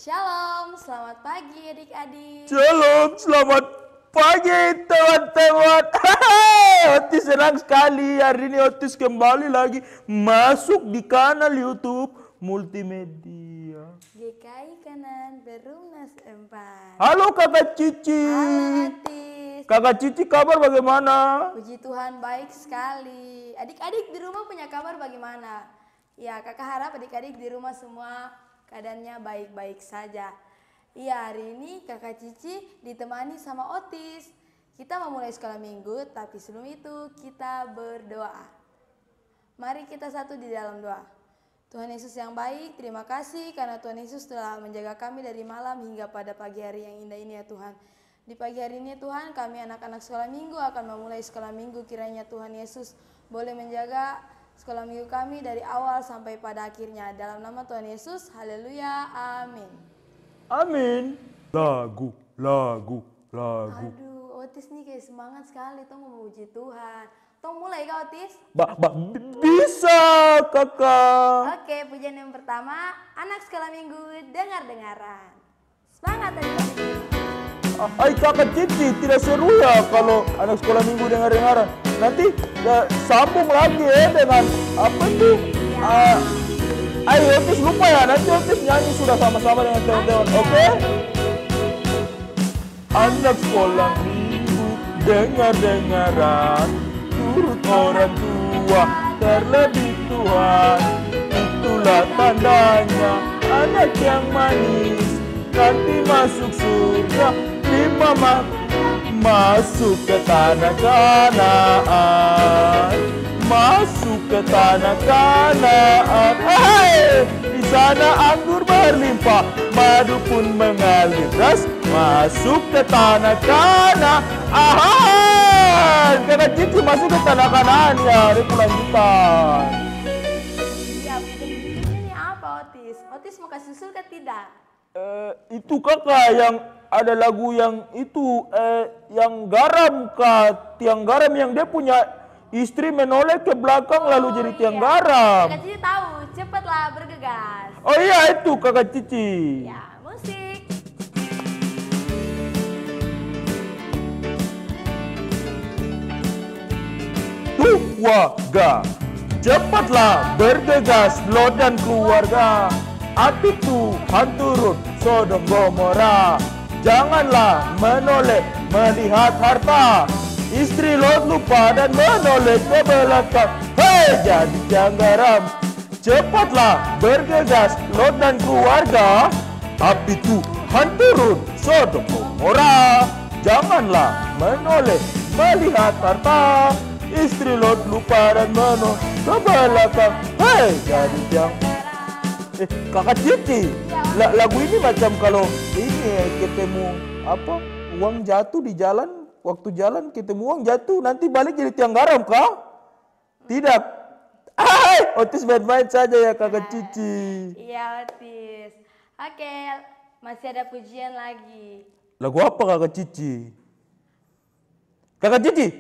Shalom, selamat pagi adik-adik. Shalom, selamat pagi teman-teman. Otis senang sekali hari ini Otis kembali lagi masuk di kanal YouTube Multimedia. GKI Kanan Berumnas 4. Halo Kakak Cici. Halo Otis. Kakak Cici kabar bagaimana? Puji Tuhan baik sekali. Adik-adik di rumah punya kabar bagaimana? Ya, kakak harap adik-adik di rumah semua keadaannya baik-baik saja. Iya, hari ini kakak Cici ditemani sama Otis. Kita mau mulai sekolah minggu, tapi sebelum itu kita berdoa. Mari kita satu di dalam doa. Tuhan Yesus yang baik, terima kasih karena Tuhan Yesus telah menjaga kami dari malam hingga pada pagi hari yang indah ini ya Tuhan. Di pagi hari ini Tuhan, kami anak-anak sekolah minggu akan memulai sekolah minggu. Kiranya Tuhan Yesus boleh menjaga sekolah minggu kami dari awal sampai pada akhirnya. Dalam nama Tuhan Yesus, haleluya, amin. Amin. Lagu. Aduh, Otis nih kayak semangat sekali, Tong mau memuji Tuhan. Tong mulai kak Otis? Bisa kakak. Oke, pujian yang pertama, anak sekolah minggu dengar-dengaran. Semangat adik-adik. Ay Kakak Cici, tidak seru ya kalau anak sekolah minggu dengar-dengaran. Nanti sambung lagi ya dengan apa tuh? Ayo Otis lupa ya, nanti Otis nyanyi sudah sama-sama dengan teman-teman, oke? Anak sekolah minggu dengar-dengaran, turut orang tua, terlebih Tuhan. Itulah tandanya anak yang manis, nanti masuk surga. Masuk ke tanah Kanaan, masuk ke tanah Kanaan. Hey! Di sana anggur berlimpah, madu pun mengalir deras. Masuk ke tanah Kanaan. Kakak Cici masuk ke tanah Kanaan ya, ada kelanjutan. Ya, ini apa Otis? Otis mau kasih susul ke tidak? Itu kakak yang ada lagu yang itu yang garam kak, tiang garam yang dia punya istri menoleh ke belakang lalu jadi tiang garam. Kakak Cici tahu, cepatlah bergegas. Oh iya itu kakak Cici. Ya, musik. Warga, cepatlah bergegas lo dan keluarga. Api Tuhan turun Sodom Gomora. Janganlah menoleh melihat harta. Istri Lot lupa dan menoleh ke belakang. Hei jadi tiang garam. Cepatlah bergegas Lot dan keluarga. Api Tuhan turun Sodom Gomora. Janganlah menoleh melihat harta. Istri Lot lupa dan menoleh ke belakang. Hei jadi tiang Kakak Cici, lagu ini macam kalau ini ketemu apa uang jatuh di jalan, waktu jalan ketemu uang jatuh, nanti balik jadi tiang garam kah? Tidak. Otis main-main saja ya Kakak Cici. Iya Otis. Oke, masih ada pujian lagi. Lagu apa Kakak Cici? Kakak Cici?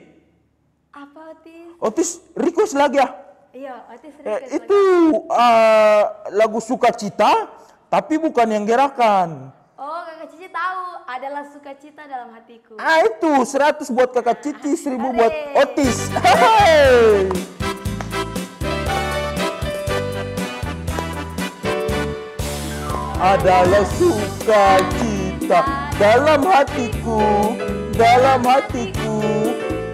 Apa Otis? Otis request lagi ya? Iya, Otis Itu lagu Sukacita, tapi bukan yang gerakan. Oh, Kakak Cici tahu, adalah sukacita dalam hatiku. Itu 100 buat Kakak Cici, 1000 buat Otis. Hey! Adalah sukacita dalam hatiku, dalam hatiku.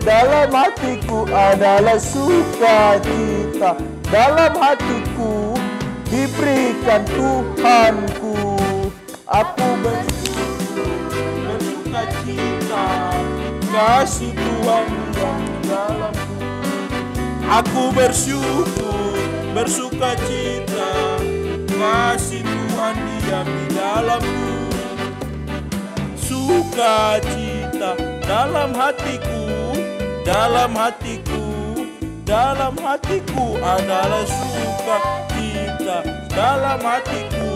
Dalam hatiku adalah sukacita, dalam hatiku diberikan Tuhanku. Aku bersukacita, kasih Tuhan yang dalamku. Aku bersyukur, bersukacita, kasih Tuhan diam di dalamku. Sukacita dalam hatiku, dalam hatiku, dalam hatiku adalah sukacita, dalam hatiku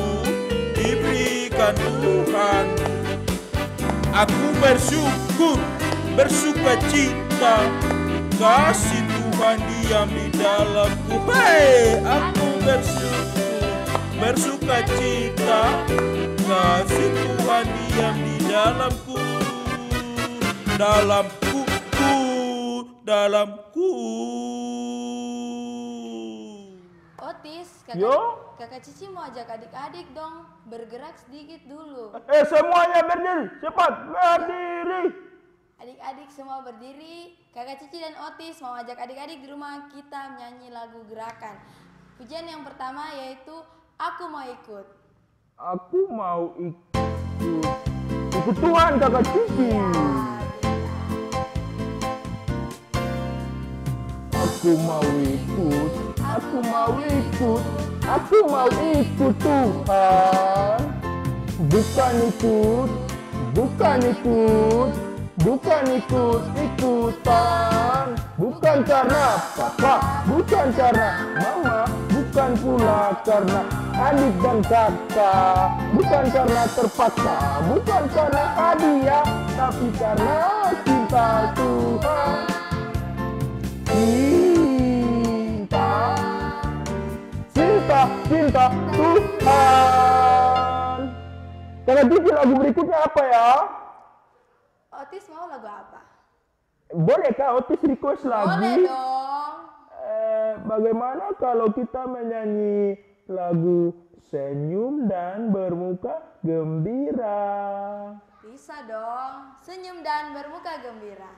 diberikan Tuhan. Aku bersyukur, bersukacita, kasih Tuhan diam di dalamku. Hei, aku bersyukur, bersukacita, dalamku, dalamku, dalamku. Otis, Yo? kakak Cici mau ajak adik-adik dong bergerak sedikit dulu. Semuanya berdiri, cepat berdiri. Adik-adik semua berdiri. Kakak Cici dan Otis mau ajak adik-adik di rumah kita menyanyi lagu gerakan. Pujian yang pertama yaitu Aku Mau Ikut. Aku mau ikut. Ikut Tuhan kakak Cici. Ya, Aku mau ikut. Aku mau ikut. Aku mau ikut Tuhan. Bukan ikut. Bukan ikut. Bukan ikut-ikutan. Bukan karena papa, bukan karena mama, bukan pula karena adik dan kakak. Bukan karena terpaksa, bukan karena hadiah, tapi karena cinta Tuhan. Cinta Tuhan. Kakak Cici, lagu berikutnya apa ya? Otis mau lagu apa? Boleh Kak Otis request lagi? Boleh dong. Bagaimana kalau kita menyanyi lagu Senyum dan Bermuka Gembira? Bisa dong. Senyum dan bermuka gembira.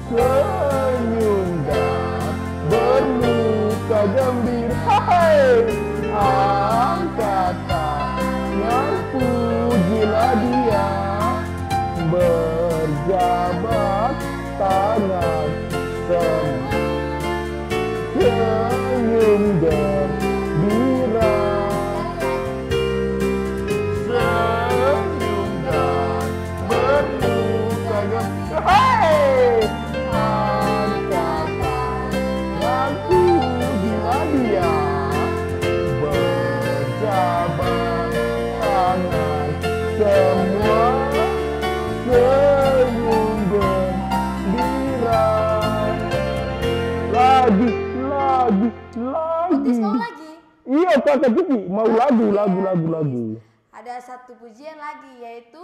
Senyum dan bermuka gembira. Hai, angkat tangan, pujilah Dia, berjabat tangan, senyum gembira, senyum dan bermuka gembira. Hai, angkat tangan, pujilah Dia, berjabat tangan, semua senyum gembira. Lagi. Otis mau lagi? Iya kakak Cici, mau lagu. Ada satu pujian lagi yaitu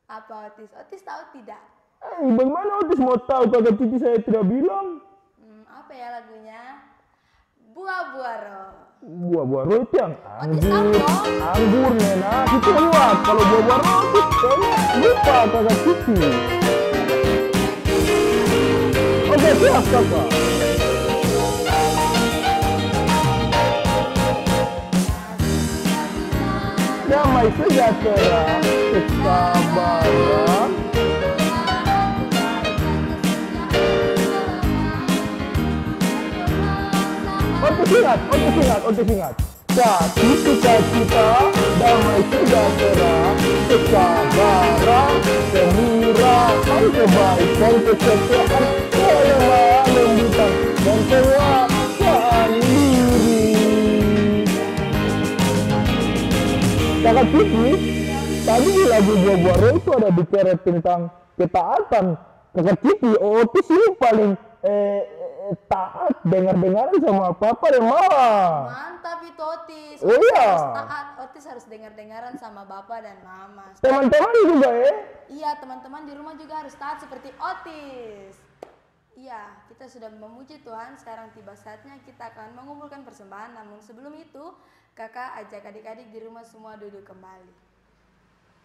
apa Otis? Otis tahu tidak? Bagaimana Otis mau tahu kakak Cici, saya tidak bilang. Apa ya lagunya? Buah-buah roh. Buah-buah roh itu yang Otis tahu dong. anggur Nena, itu buah. Kalau buah-buah roh itu kayaknya lupa kakak Cici. Oke, siap kakak. Damai sejahtera, kesabaran. Otis ingat. Satu sukacita, damai sejahtera, kesabaran, kemurahan, kebaikan, kesetiaan, kelemah lembutan, dan penguasaan diri. Kakak Cici, tadi di lagu Buah-Buah Roh itu ada bicara tentang ketaatan. Kakak Cici, Otis ini paling taat, dengar-dengaran sama papa dan mama. Mantap itu Otis. Oh iya. Harus taat. Otis harus dengar-dengaran sama bapak dan mama. Teman-teman juga ya? Iya, teman-teman di rumah juga harus taat seperti Otis. Iya, kita sudah memuji Tuhan. Sekarang tiba saatnya kita akan mengumpulkan persembahan. Namun sebelum itu, kakak ajak adik-adik di rumah semua duduk kembali.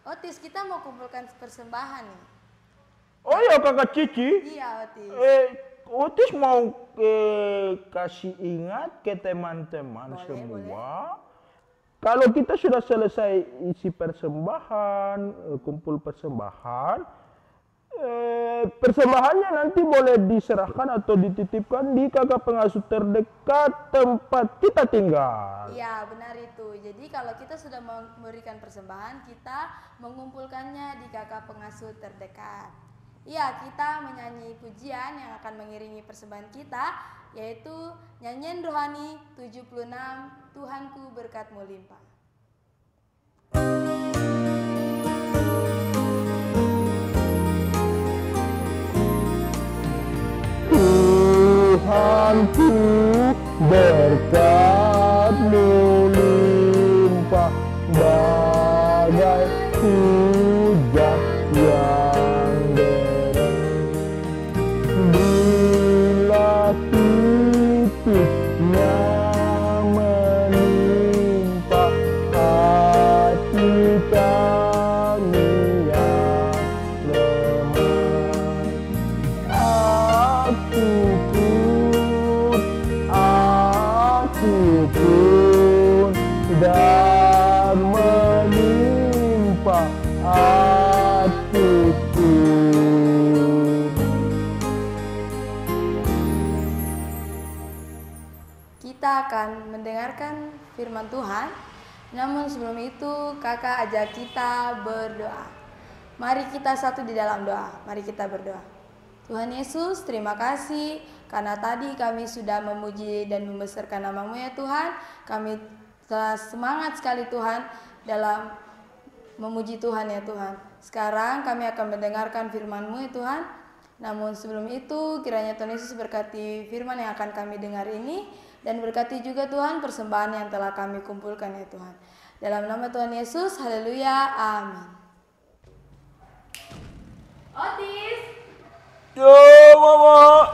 Otis, kita mau kumpulkan persembahan nih. Oh iya kakak Cici. Iya Otis. Otis mau kasih ingat ke teman-teman Boleh, semua. Kalau kita sudah selesai isi persembahan, kumpul persembahan, persembahannya nanti boleh diserahkan atau dititipkan di kakak pengasuh terdekat tempat kita tinggal. Iya, benar itu. Jadi kalau kita sudah memberikan persembahan, kita mengumpulkannya di kakak pengasuh terdekat. Iya, kita menyanyi pujian yang akan mengiringi persembahan kita, yaitu nyanyian rohani 76, Tuhanku berkat-Mu limpah. Tuhanku berkat-Mu sakitnya menimpa hati kami yang lemah. Aku pun dan menimpa hatiku. Kita akan mendengarkan firman Tuhan. Namun sebelum itu kakak ajak kita berdoa. Mari kita satu di dalam doa. Mari kita berdoa. Tuhan Yesus, terima kasih karena tadi kami sudah memuji dan membesarkan nama-Mu ya Tuhan. Kami telah semangat sekali Tuhan dalam memuji Tuhan ya Tuhan. Sekarang kami akan mendengarkan firman-Mu ya Tuhan. Namun sebelum itu kiranya Tuhan Yesus berkati firman yang akan kami dengar ini. Dan berkati juga Tuhan persembahan yang telah kami kumpulkan ya Tuhan. Dalam nama Tuhan Yesus, haleluya, amin. Otis, Yo mama.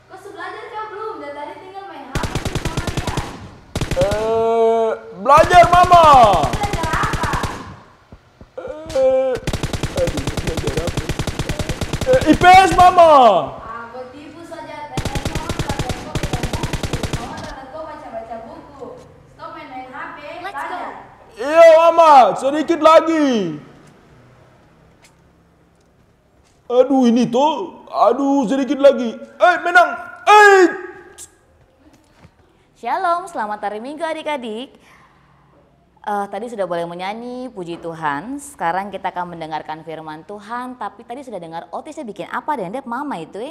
kau belajar kah belum? Dari tadi tinggal main HP sama dia. Belajar mama. Belajar apa? Belajar apa? IPS mama. Kau tipu saja. Tadi mama belajar kau pegang buku. Mama tanda kau baca buku. Stop main HP. Belajar. Iya mama, sedikit lagi. Aduh ini tuh, sedikit lagi. Menang. Shalom, selamat hari Minggu adik-adik. Tadi sudah boleh menyanyi, puji Tuhan. Sekarang kita akan mendengarkan firman Tuhan. Tapi tadi sudah dengar Otisnya bikin apa dan dia mama itu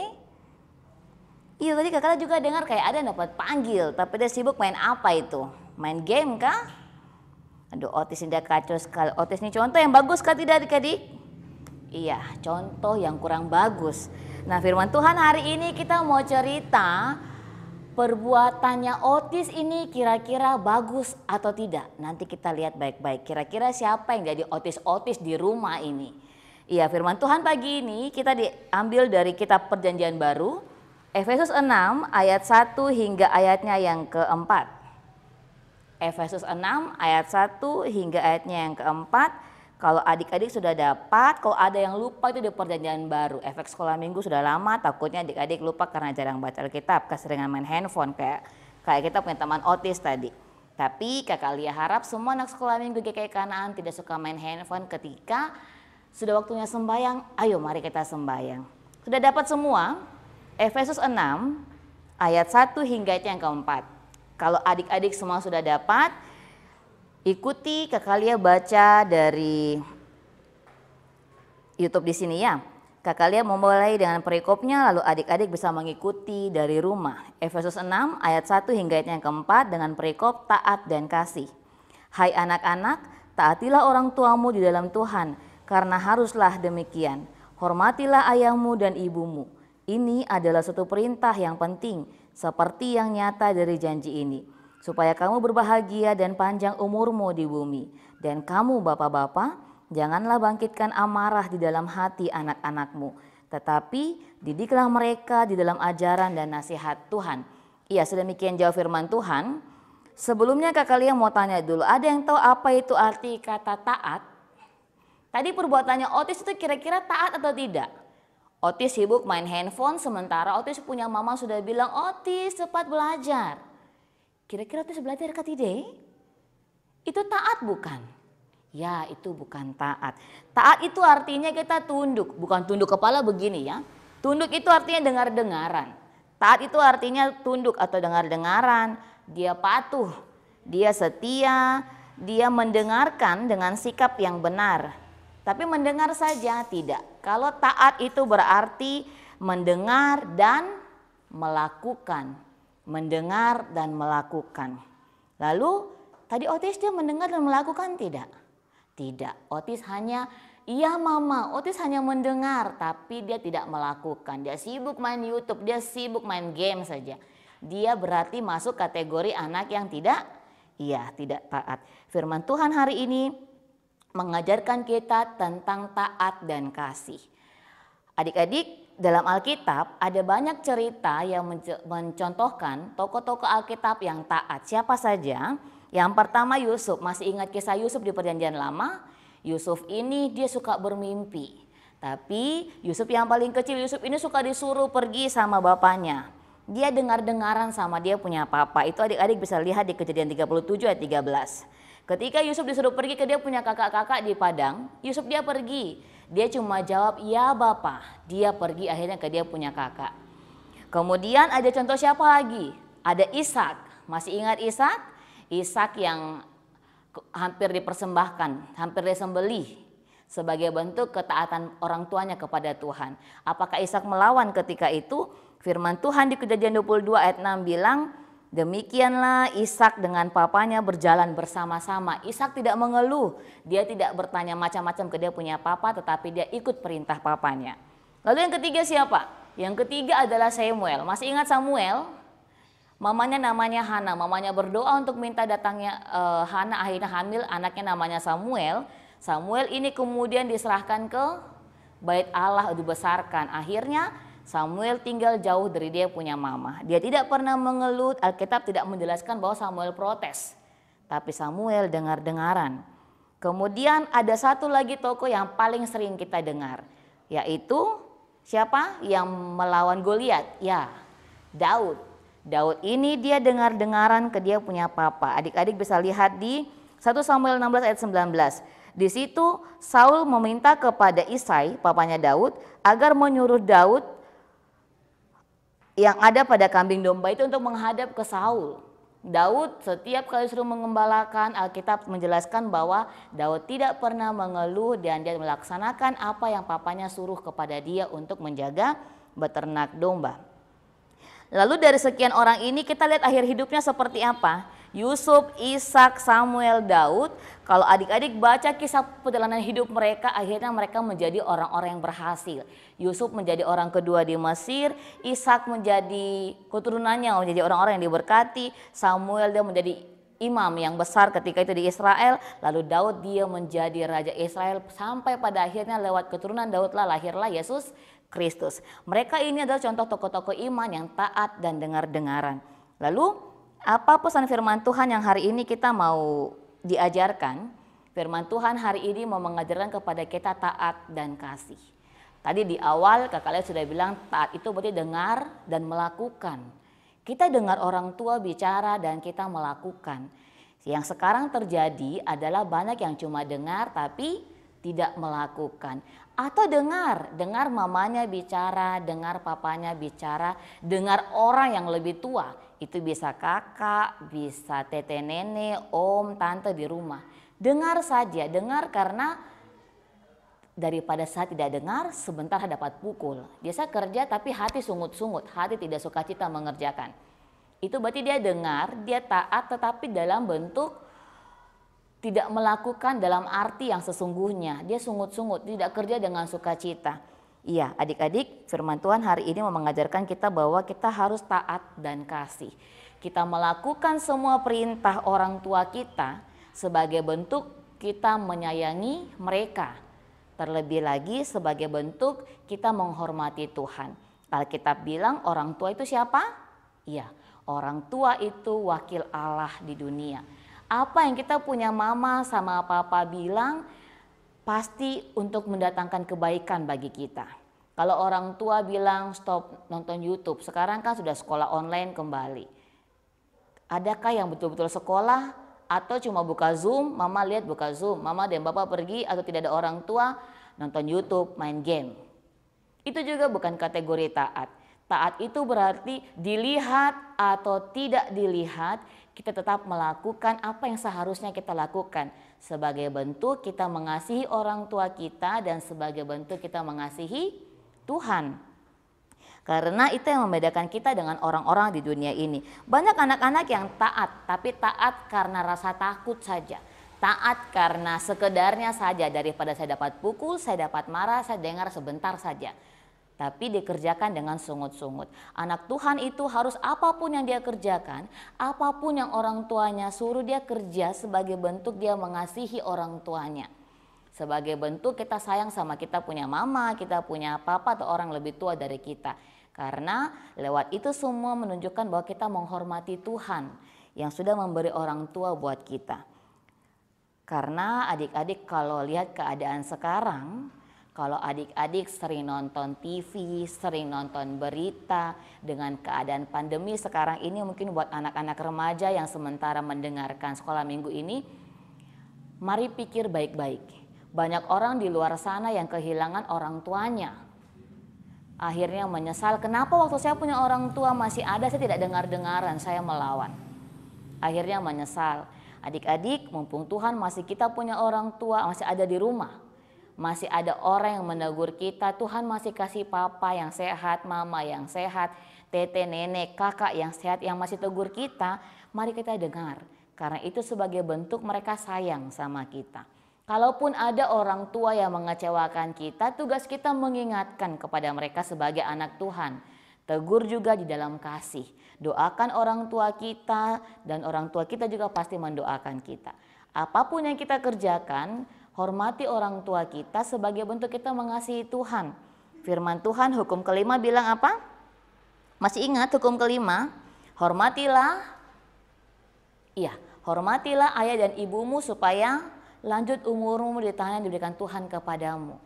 Iya tadi kakak juga dengar kayak ada yang dapat panggil. Tapi dia sibuk main apa itu? Main game kah? Aduh Otis ini dia kacau sekali. Otis ini contoh yang bagus kah tidak adik-adik? Iya, contoh yang kurang bagus. Nah firman Tuhan hari ini kita mau cerita perbuatannya Otis ini kira-kira bagus atau tidak. Nanti kita lihat baik-baik kira-kira siapa yang jadi Otis-Otis di rumah ini. Iya firman Tuhan pagi ini kita diambil dari kitab Perjanjian Baru. Efesus 6 ayat 1 hingga ayatnya yang keempat. Efesus 6 ayat 1 hingga ayatnya yang keempat. Kalau adik-adik sudah dapat, kalau ada yang lupa itu di Perjanjian Baru. Efek sekolah minggu sudah lama, takutnya adik-adik lupa karena jarang baca Alkitab, keseringan main handphone kayak kita punya teman Otis tadi. Tapi kakak Lia harap semua anak sekolah minggu GKI Kanaan tidak suka main handphone ketika sudah waktunya sembahyang. Ayo mari kita sembahyang. Sudah dapat semua? Efesus 6 ayat 1 hingga yang keempat. Kalau adik-adik semua sudah dapat, ikuti kakak Lia baca dari YouTube di sini ya. Kakak Lia memulai dengan perikopnya lalu adik-adik bisa mengikuti dari rumah. Efesus 6 ayat 1 hingga yang keempat dengan perikop taat dan kasih. Hai anak-anak, taatilah orang tuamu di dalam Tuhan karena haruslah demikian. Hormatilah ayahmu dan ibumu. Ini adalah suatu perintah yang penting seperti yang nyata dari janji ini. Supaya kamu berbahagia dan panjang umurmu di bumi. Dan kamu bapak-bapak, janganlah bangkitkan amarah di dalam hati anak-anakmu. Tetapi didiklah mereka di dalam ajaran dan nasihat Tuhan. Iya sedemikian jauh firman Tuhan. Sebelumnya kakak Lia mau tanya dulu, ada yang tahu apa itu arti kata taat? Tadi perbuatannya Otis itu kira-kira taat atau tidak? Otis sibuk main handphone sementara Otis punya mama sudah bilang, Otis cepat belajar. Kira-kira Otis belajar kah tidak? Itu taat bukan? Ya itu bukan taat. Taat itu artinya kita tunduk, bukan tunduk kepala begini ya. Tunduk itu artinya dengar-dengaran. Taat itu artinya tunduk atau dengar-dengaran. Dia patuh, dia setia, dia mendengarkan dengan sikap yang benar. Tapi mendengar saja tidak. Kalau taat itu berarti mendengar dan melakukan. Mendengar dan melakukan. Lalu tadi Otis dia mendengar dan melakukan tidak? Tidak. Otis hanya iya mama. Otis hanya mendengar tapi dia tidak melakukan. Dia sibuk main YouTube, dia sibuk main game saja. Dia berarti masuk kategori anak yang tidak taat. Firman Tuhan hari ini mengajarkan kita tentang taat dan kasih. Adik-adik dalam Alkitab ada banyak cerita yang mencontohkan tokoh-tokoh Alkitab yang taat. Siapa saja? Yang pertama Yusuf. Masih ingat kisah Yusuf di Perjanjian Lama? Yusuf ini dia suka bermimpi. Tapi Yusuf yang paling kecil, Yusuf ini suka disuruh pergi sama bapaknya. Dia dengar-dengaran sama dia punya papa. Itu adik-adik bisa lihat di Kejadian 37 ayat 13. Ketika Yusuf disuruh pergi ke dia punya kakak-kakak di padang, Yusuf dia pergi. Dia cuma jawab, ya Bapak. Dia pergi akhirnya ke dia punya kakak. Kemudian ada contoh siapa lagi? Ada Ishak. Masih ingat Ishak? Ishak yang hampir dipersembahkan, hampir disembelih sebagai bentuk ketaatan orang tuanya kepada Tuhan. Apakah Ishak melawan ketika itu? Firman Tuhan di Kejadian 22 ayat 6 bilang, demikianlah Ishak dengan papanya berjalan bersama-sama. Ishak tidak mengeluh, dia tidak bertanya macam-macam ke dia punya papa, tetapi dia ikut perintah papanya. Lalu yang ketiga siapa? Yang ketiga adalah Samuel. Masih ingat Samuel? Mamanya namanya Hana, mamanya berdoa untuk minta datangnya Hana, akhirnya hamil, anaknya namanya Samuel. Samuel ini kemudian diserahkan ke bait Allah, dibesarkan. Akhirnya Samuel tinggal jauh dari dia punya mama. Dia tidak pernah mengeluh, Alkitab tidak menjelaskan bahwa Samuel protes. Tapi Samuel dengar-dengaran. Kemudian ada satu lagi tokoh yang paling sering kita dengar. Yaitu siapa? Yang melawan Goliat? Ya, Daud. Daud ini dia dengar-dengaran ke dia punya papa. Adik-adik bisa lihat di 1 Samuel 16 ayat 19. Di situ Saul meminta kepada Isai, papanya Daud, agar menyuruh Daud yang ada pada kambing domba itu untuk menghadap ke Saul. Daud setiap kali suruh mengembalakan, Alkitab menjelaskan bahwa Daud tidak pernah mengeluh dan dia melaksanakan apa yang papanya suruh kepada dia untuk menjaga beternak domba. Lalu dari sekian orang ini kita lihat akhir hidupnya seperti apa? Yusuf, Ishak, Samuel, Daud. Kalau adik-adik baca kisah perjalanan hidup mereka, akhirnya mereka menjadi orang-orang yang berhasil. Yusuf menjadi orang kedua di Mesir, Ishak menjadi keturunannya menjadi orang-orang yang diberkati, Samuel dia menjadi imam yang besar ketika itu di Israel, lalu Daud dia menjadi raja Israel sampai pada akhirnya lewat keturunan Daudlah lahirlah Yesus Kristus. Mereka ini adalah contoh tokoh-tokoh iman yang taat dan dengar-dengaran. Lalu apa pesan firman Tuhan yang hari ini kita mau diajarkan? Firman Tuhan hari ini mau mengajarkan kepada kita taat dan kasih. Tadi di awal kakak lihat sudah bilang taat itu berarti dengar dan melakukan. Kita dengar orang tua bicara dan kita melakukan. Yang sekarang terjadi adalah banyak yang cuma dengar tapi tidak melakukan. Atau dengar mamanya bicara, dengar papanya bicara, dengar orang yang lebih tua. Itu bisa kakak, bisa tete nenek, om, tante di rumah. Dengar saja, dengar karena daripada saat tidak dengar sebentar dapat pukul. Biasa kerja tapi hati sungut-sungut, hati tidak sukacita mengerjakan. Itu berarti dia dengar, dia taat tetapi dalam bentuk tidak melakukan dalam arti yang sesungguhnya. Dia sungut-sungut, tidak kerja dengan sukacita. Iya, adik-adik, firman Tuhan hari ini mau mengajarkan kita bahwa kita harus taat dan kasih. Kita melakukan semua perintah orang tua kita sebagai bentuk kita menyayangi mereka. Terlebih lagi sebagai bentuk kita menghormati Tuhan. Alkitab bilang orang tua itu siapa? Iya, orang tua itu wakil Allah di dunia. Apa yang kita punya mama sama papa bilang pasti untuk mendatangkan kebaikan bagi kita. Kalau orang tua bilang stop nonton YouTube, sekarang kan sudah sekolah online kembali. Adakah yang betul-betul sekolah atau cuma buka Zoom, mama lihat buka Zoom, mama dan bapak pergi atau tidak ada orang tua nonton YouTube, main game. Itu juga bukan kategori taat. Taat itu berarti dilihat atau tidak dilihat, kita tetap melakukan apa yang seharusnya kita lakukan. Sebagai bentuk kita mengasihi orang tua kita dan sebagai bentuk kita mengasihi Tuhan. Karena itu yang membedakan kita dengan orang-orang di dunia ini. Banyak anak-anak yang taat, tapi taat karena rasa takut saja. Taat karena sekedarnya saja, daripada saya dapat pukul, saya dapat marah, saya dengar sebentar saja. Tapi dikerjakan dengan sungut-sungut. Anak Tuhan itu harus apapun yang dia kerjakan, apapun yang orang tuanya suruh dia kerja sebagai bentuk dia mengasihi orang tuanya. Sebagai bentuk kita sayang sama kita punya mama, kita punya papa atau orang lebih tua dari kita. Karena lewat itu semua menunjukkan bahwa kita menghormati Tuhan yang sudah memberi orang tua buat kita. Karena adik-adik kalau lihat keadaan sekarang, kalau adik-adik sering nonton TV, sering nonton berita, dengan keadaan pandemi sekarang ini mungkin buat anak-anak remaja yang sementara mendengarkan sekolah minggu ini, mari pikir baik-baik. Banyak orang di luar sana yang kehilangan orang tuanya. Akhirnya menyesal, kenapa waktu saya punya orang tua masih ada, saya tidak dengar-dengaran, saya melawan. Akhirnya menyesal. Adik-adik, mumpung Tuhan masih kita punya orang tua, masih ada di rumah. Masih ada orang yang menegur kita, Tuhan masih kasih papa yang sehat, mama yang sehat, tete, nenek, kakak yang sehat yang masih tegur kita, mari kita dengar. Karena itu sebagai bentuk mereka sayang sama kita. Kalaupun ada orang tua yang mengecewakan kita, tugas kita mengingatkan kepada mereka sebagai anak Tuhan. Tegur juga di dalam kasih. Doakan orang tua kita dan orang tua kita juga pasti mendoakan kita. Apapun yang kita kerjakan, hormati orang tua kita sebagai bentuk kita mengasihi Tuhan. Firman Tuhan hukum kelima bilang apa? Masih ingat hukum kelima? Hormatilah ayah dan ibumu supaya lanjut umurmu di tanah yang diberikan Tuhan kepadamu.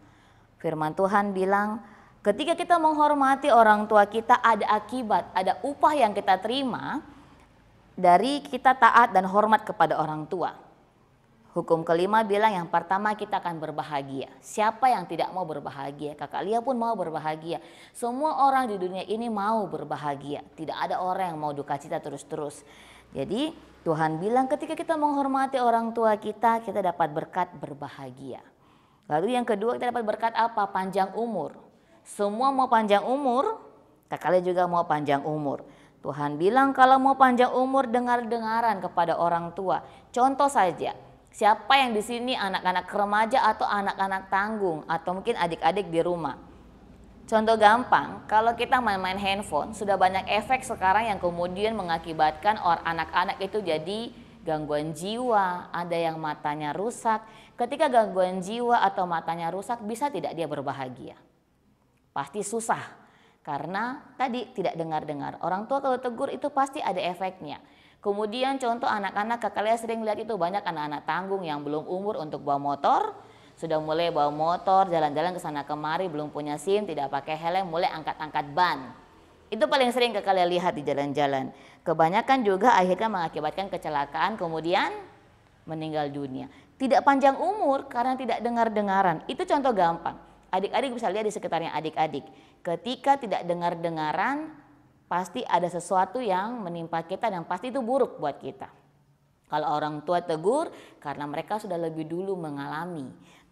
Firman Tuhan bilang ketika kita menghormati orang tua kita ada akibat, ada upah yang kita terima dari kita taat dan hormat kepada orang tua. Hukum kelima bilang yang pertama kita akan berbahagia. Siapa yang tidak mau berbahagia? Kakak Lia pun mau berbahagia. Semua orang di dunia ini mau berbahagia. Tidak ada orang yang mau duka cita terus-terus. Jadi Tuhan bilang ketika kita menghormati orang tua kita dapat berkat berbahagia. Lalu yang kedua kita dapat berkat apa? Panjang umur. Semua mau panjang umur, Kakak Lia juga mau panjang umur. Tuhan bilang kalau mau panjang umur dengar-dengaran kepada orang tua. Contoh saja. Siapa yang di sini anak-anak remaja atau anak-anak tanggung atau mungkin adik-adik di rumah. Contoh gampang, kalau kita main-main handphone sudah banyak efek sekarang yang kemudian mengakibatkan anak-anak itu jadi gangguan jiwa, ada yang matanya rusak. Ketika gangguan jiwa atau matanya rusak bisa tidak dia berbahagia? Pasti susah karena tadi tidak dengar-dengar. Orang tua kalau tegur itu pasti ada efeknya. Kemudian contoh anak-anak, Kakak Lia sering lihat itu banyak anak-anak tanggung yang belum umur untuk bawa motor. Sudah mulai bawa motor, jalan-jalan ke sana kemari, belum punya SIM, tidak pakai helm, mulai angkat-angkat ban. Itu paling sering Kakak Lia lihat di jalan-jalan. Kebanyakan juga akhirnya mengakibatkan kecelakaan kemudian meninggal dunia. Tidak panjang umur karena tidak dengar-dengaran. Itu contoh gampang. Adik-adik bisa lihat di sekitarnya adik-adik. Ketika tidak dengar-dengaran, pasti ada sesuatu yang menimpa kita dan pasti itu buruk buat kita. Kalau orang tua tegur karena mereka sudah lebih dulu mengalami.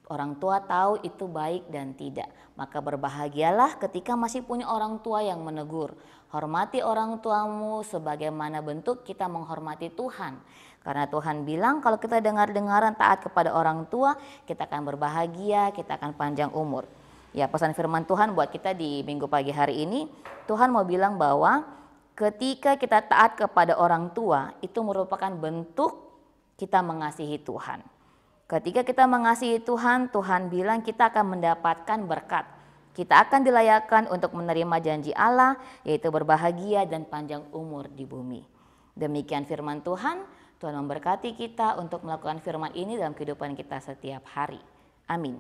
Orang tua tahu itu baik dan tidak. Maka berbahagialah ketika masih punya orang tua yang menegur. Hormati orang tuamu sebagaimana bentuk kita menghormati Tuhan. Karena Tuhan bilang kalau kita dengar-dengaran taat kepada orang tua, kita akan berbahagia, kita akan panjang umur. Ya, pesan firman Tuhan buat kita di minggu pagi hari ini, Tuhan mau bilang bahwa ketika kita taat kepada orang tua itu merupakan bentuk kita mengasihi Tuhan. Ketika kita mengasihi Tuhan, Tuhan bilang kita akan mendapatkan berkat. Kita akan dilayakkan untuk menerima janji Allah, yaitu berbahagia dan panjang umur di bumi. Demikian firman Tuhan, Tuhan memberkati kita untuk melakukan firman ini dalam kehidupan kita setiap hari. Amin.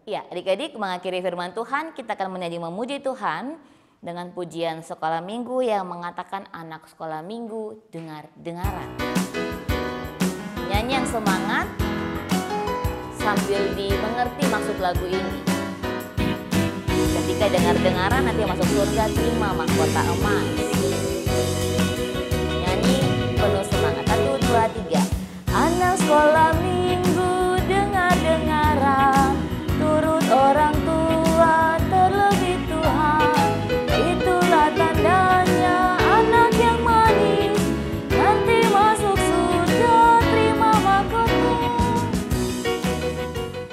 Ya, adik-adik, mengakhiri firman Tuhan, kita akan menyanyi memuji Tuhan dengan pujian sekolah minggu yang mengatakan anak sekolah minggu dengar-dengaran. Nyanyi yang semangat sambil dimengerti maksud lagu ini. Ketika dengar-dengaran nanti masuk surga terima mahkota emas. Nyanyi penuh semangat. 1, 2, 3. Anak sekolah minggu dengar-dengaran, turut orang tua terlebih Tuhan. Itulah tandanya anak yang manis, nanti masuk surga terima mahkota.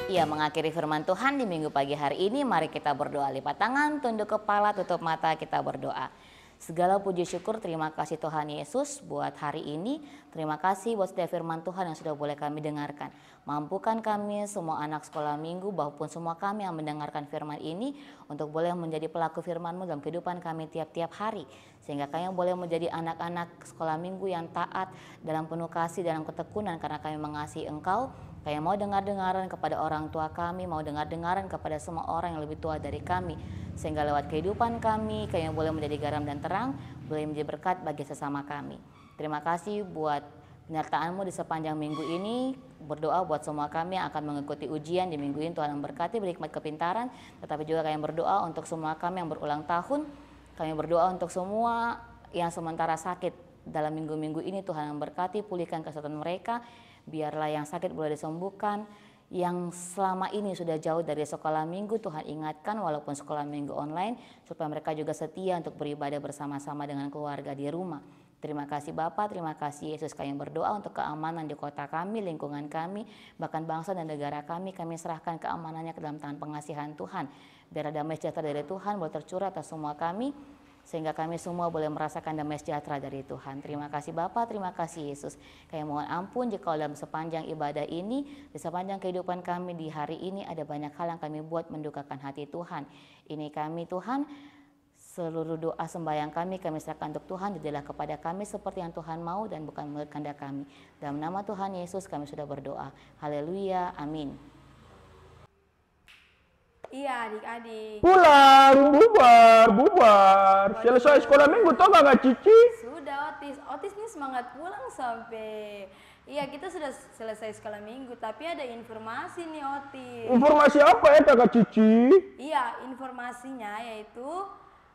Ia mengakhiri firman Tuhan di minggu pagi hari ini. Mari kita berdoa, lipat tangan, tunduk kepala, tutup mata, kita berdoa. Segala puji syukur, terima kasih Tuhan Yesus buat hari ini. Terima kasih buat setiap firman Tuhan yang sudah boleh kami dengarkan. Mampukan kami semua anak sekolah minggu maupun semua kami yang mendengarkan firman ini untuk boleh menjadi pelaku firman-Mu dalam kehidupan kami tiap-tiap hari. Sehingga kami boleh menjadi anak-anak sekolah minggu yang taat dalam penuh kasih, dalam ketekunan karena kami mengasihi Engkau. Kami mau dengar-dengaran kepada orang tua kami, mau dengar-dengaran kepada semua orang yang lebih tua dari kami. Sehingga lewat kehidupan kami boleh menjadi garam dan terang, boleh menjadi berkat bagi sesama kami. Terima kasih buat penyertaan-Mu di sepanjang minggu ini. Berdoa buat semua kami yang akan mengikuti ujian di minggu ini. Tuhan memberkati, beri hikmat kepintaran. Tetapi juga kami berdoa untuk semua kami yang berulang tahun. Kami berdoa untuk semua yang sementara sakit dalam minggu-minggu ini. Tuhan memberkati, pulihkan kesehatan mereka. Biarlah yang sakit boleh disembuhkan, yang selama ini sudah jauh dari sekolah minggu Tuhan ingatkan walaupun sekolah minggu online, supaya mereka juga setia untuk beribadah bersama-sama dengan keluarga di rumah. Terima kasih Bapa, terima kasih Yesus. Kami berdoa untuk keamanan di kota kami, lingkungan kami, bahkan bangsa dan negara kami serahkan keamanannya ke dalam tangan pengasihan Tuhan. Biar damai sejahtera dari Tuhan boleh tercurah atas semua kami, sehingga kami semua boleh merasakan damai sejahtera dari Tuhan. Terima kasih Bapa, terima kasih Yesus. Kami mohon ampun jika dalam sepanjang ibadah ini, di sepanjang kehidupan kami di hari ini ada banyak hal yang kami buat mendukakan hati Tuhan. Ini kami Tuhan, seluruh doa sembahyang kami serahkan untuk Tuhan, jadilah kepada kami seperti yang Tuhan mau dan bukan menurut kehendak kami. Dalam nama Tuhan Yesus kami sudah berdoa. Haleluya, amin. Iya adik-adik. Pulang, bubar. Selesai sekolah minggu toh Kakak Cici? Sudah Otis nih semangat pulang sampai. Iya kita sudah selesai sekolah minggu, tapi ada informasi nih Otis. Informasi apa ya Kakak Cici? Iya informasinya yaitu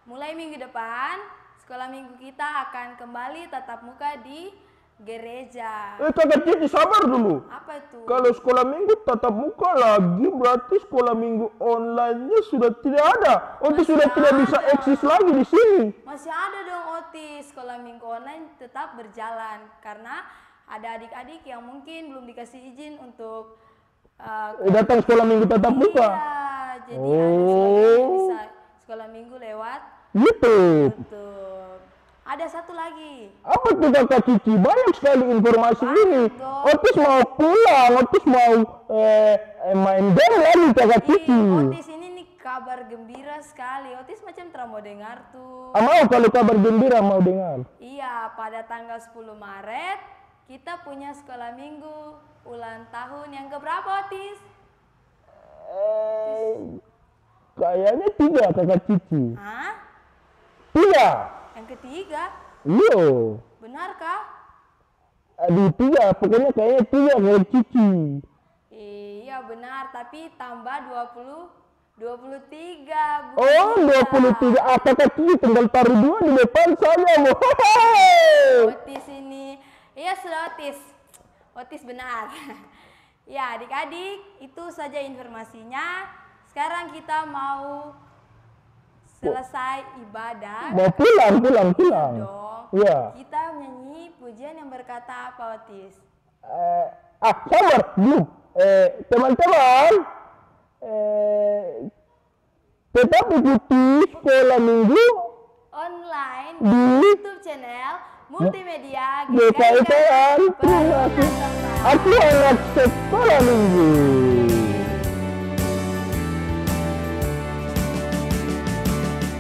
mulai minggu depan sekolah minggu kita akan kembali tatap muka di gereja. Kakak Cici sabar dulu. Apa itu? Kalau sekolah minggu tatap muka lagi, berarti sekolah minggu online-nya sudah tidak ada. Otis sudah tidak bisa eksis lagi di sini. Masih ada dong Otis, sekolah minggu online tetap berjalan karena ada adik-adik yang mungkin belum dikasih izin untuk datang sekolah minggu tatap muka. Iya, jadi ada sebagian yang bisa sekolah minggu lewat YouTube. YouTube. Ada satu lagi. Apa tuh Kakak Cici? Banyak sekali informasi ini. Otis mau pulang, Otis mau main game lagi Kakak Cici. Otis ini nih kabar gembira sekali. Otis macam terang mau dengar tuh. Mau kalau kabar gembira mau dengar. Iya, pada tanggal 10 Maret kita punya sekolah minggu ulang tahun yang keberapa Otis? Kayaknya 3 Kakak Cici. Hah? 3. Yang ketiga? Iya. Benarkah? Aduh 3, pokoknya kayaknya 3 Kakak Cici. Iya benar, tapi tambah 23. Oh 23, Kakak Cici tinggal taruh 2 di depan saja. Otis ini, iya sudah Otis benar. Ya adik-adik, itu saja informasinya. Sekarang kita mau selesai ibadah. Mau pulang. Dong. Iya. Kita nyanyi pujian yang berkata apa Otis? Sabar belum. Teman-teman, tetap ikuti sekolah minggu Online di YouTube channel multimedia GKIPN. Terima kasih. Aku anak sekolah minggu.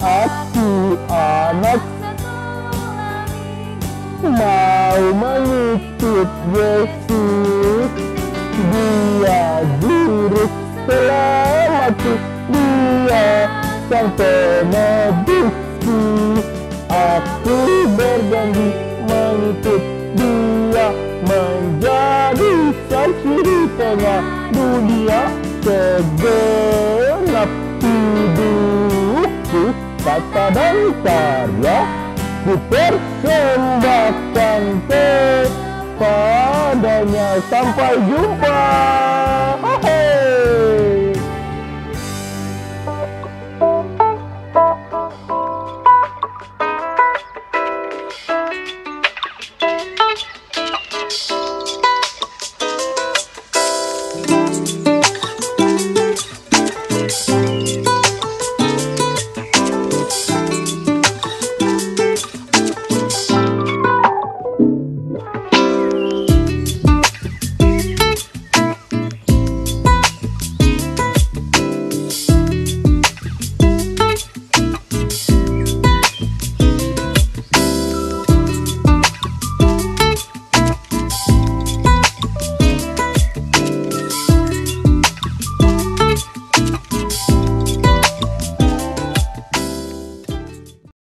Aku anak mau mengikut Yesus. Dia juru selamatku, dia sang penebusku. Aku berjanji mengikut dia, menjadi saksi di tengah dunia. Segenap hidupku, kata dan karya ku persembahkan kepadanya. Sampai jumpa.